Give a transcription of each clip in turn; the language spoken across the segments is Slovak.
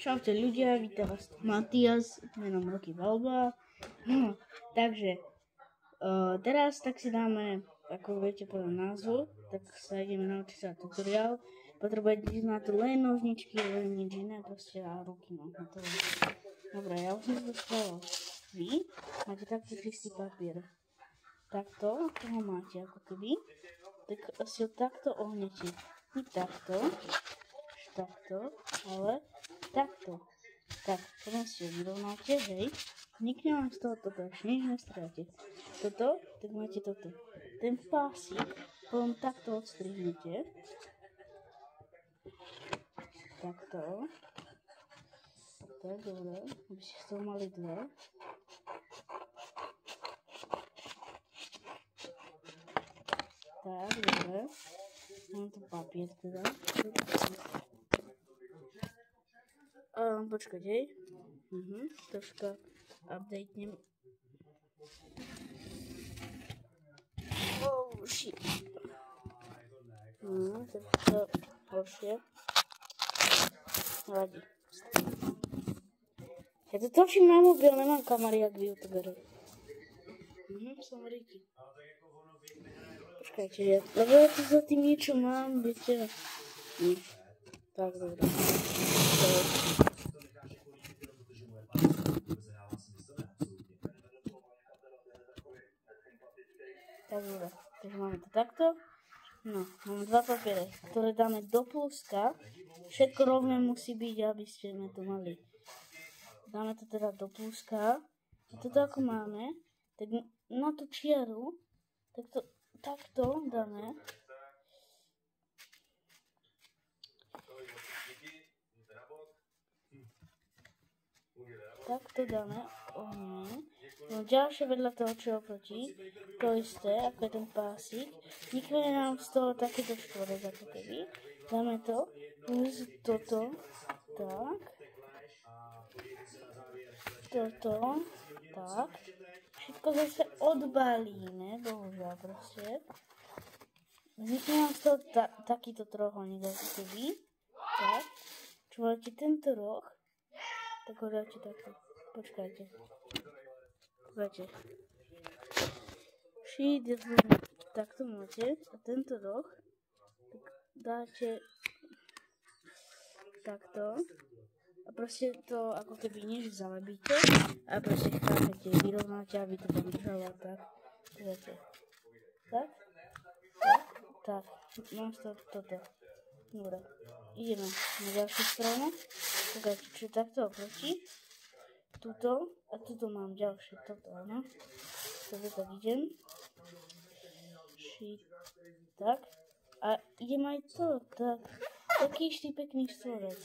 Čaute ľudia, vítam vás Matias, menom Roky Balba. No, takže teraz tak si dáme, ako viete podľa názvu, tak sa ideme naučiť sa tutoriál. Potrebujete ísť na to len nožničky, len nič iné, proste a ruky, no. Dobre, ja už som to spravil. Vy máte takto čistý papier. Takto, toho máte ako keby, tak si ho takto ohnete. Nie takto, ale takto. Tak, potom si ho vyrovnáte, hej. Nikne vám z toho toto, až nič nestráte. Toto, tak máte toto. Ten pásik, potom takto odstrihnete. Takto. Tak, dobre, aby ste z toho mali dve. Tak, dobre. Mám tu papier teda. Počkajte. Troška updatenem. Oh shit. Tak to horšie. Vadí. Ja to točím na mobil, nemám kamery jak vy youtuberi. Som Ricky. Počkajte, lebo ja tu za tým niečo mám, viete. Tak, dobre. Tak, dobre. Takže máme to takto. No, máme dva papiere, ktoré dáme do pluska. Všetko rovné musí byť, aby ste to mali. Dáme to teda do pluska. A toto ako máme, tak na tú čiaru, tak to takto dáme. Takto dáme. No ďalšie vedľa toho, čo oproti, to isté, ako je ten pásik. Nikne nám z toho takéto štvorec, ako keby. Dáme to, plus toto, tak. Toto, tak. Všetko zase odbalíme, bohužiaľ proste. Vznikne nám z toho takýto trojuholník, ako keby. Tak. Čo máte tento roh, tak ho dáte takto. Počkajte. Takto máte. A tento roh, tak dáte takto. A proste to ako keby než zalebíte. A proste chápete, vyrovnáte, aby to tam držalo tak. Dáte. Tak. Tak. Mám z toho toto. Dobre. Ideme na ďalšiu stranu. Počkajte, čo je takto oproti. Tuto. A tuto mám ďalšie. Toto, áno. Toto tak idem. Tak. A idem aj to. Tak. Taký ešte pekný štvorec.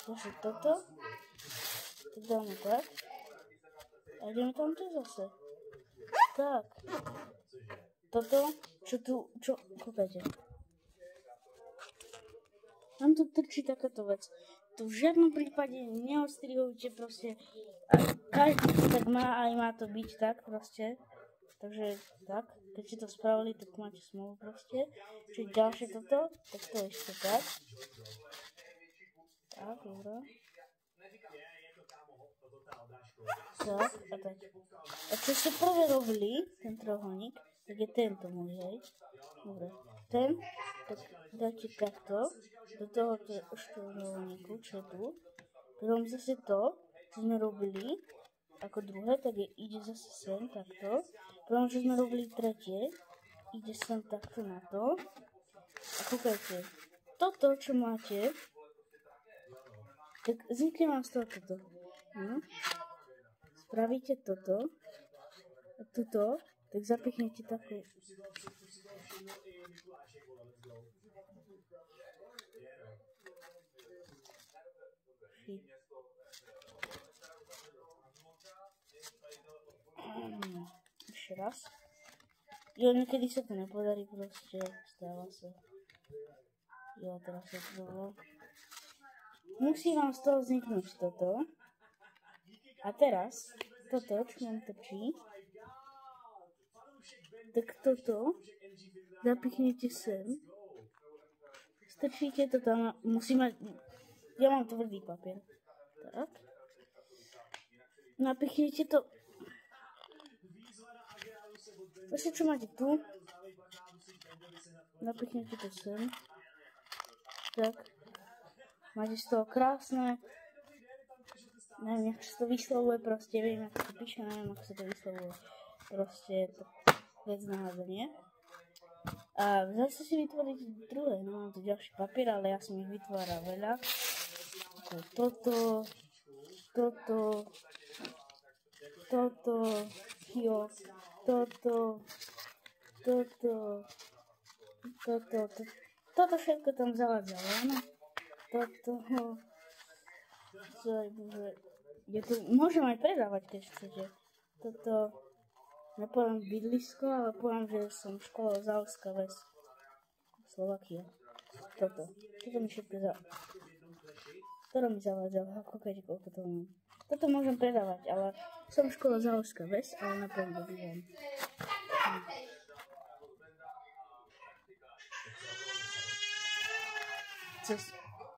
Zase toto. Tak dáme tak. A ideme tam to zase. Tak. Toto. Čo tu. Kúkajte. Tam tu trčí takáto vec. Tu v žiadnom prípade neostrihujte proste. A každý to tak má, aj má to byť tak proste. Takže tak, keď ste to spravili, tak máte smolu proste. Čiže ďalšie toto, tak to ešte tak. Tak, dobre. Tak, a tak. A čo ste prvé robili, ten trojuholník, tak je tento môj, hej. Dobre. Ten, tak dáte takto, do tohoto trojuholníku, čo je tu. Potom zase to, čo sme robili, ako druhé, tak ide zase sem, takto. Potom, čo sme robili tretie, ide sem takto na to. A kúkajte, toto, čo máte, tak vznikne vám z toho toto. Spravíte toto a tuto, tak zapichnete takú. Ešte raz. Jo, niekedy sa to nepodarí, proste stáva sa. Jo, teraz sa to bolo. Musí vám z toho vzniknúť toto. A teraz, toto, čo nám trčí, tak toto zapichnete sem. Strčíte to tam, musí mať, ja mám tvrdý papier. Tak. Napichnite to. Vlastne, čo máte tu. Napichnite to sem. Tak. Máte z toho krásne. Neviem, jak sa to vyslovuje, proste, viem, ako to píše, neviem, ako sa to vyslovuje. Proste, to vec na házenie. A zase si vytvoriť druhé, no mám tu ďalší papier, ale ja som ich vytváral veľa. Toto, toto všetko tam zavádzalo, áno. Môžem aj predávať, keď chcete. Toto, nepoviem bydlisko, ale poviem, že som škola Záhorská Ves, Slovakia. Toto mi všetko mi zavádzalo, koľko to mám. Toto môžem predávať, ale som škola Záhorská Ves, ale napoviem, že bývam. Cez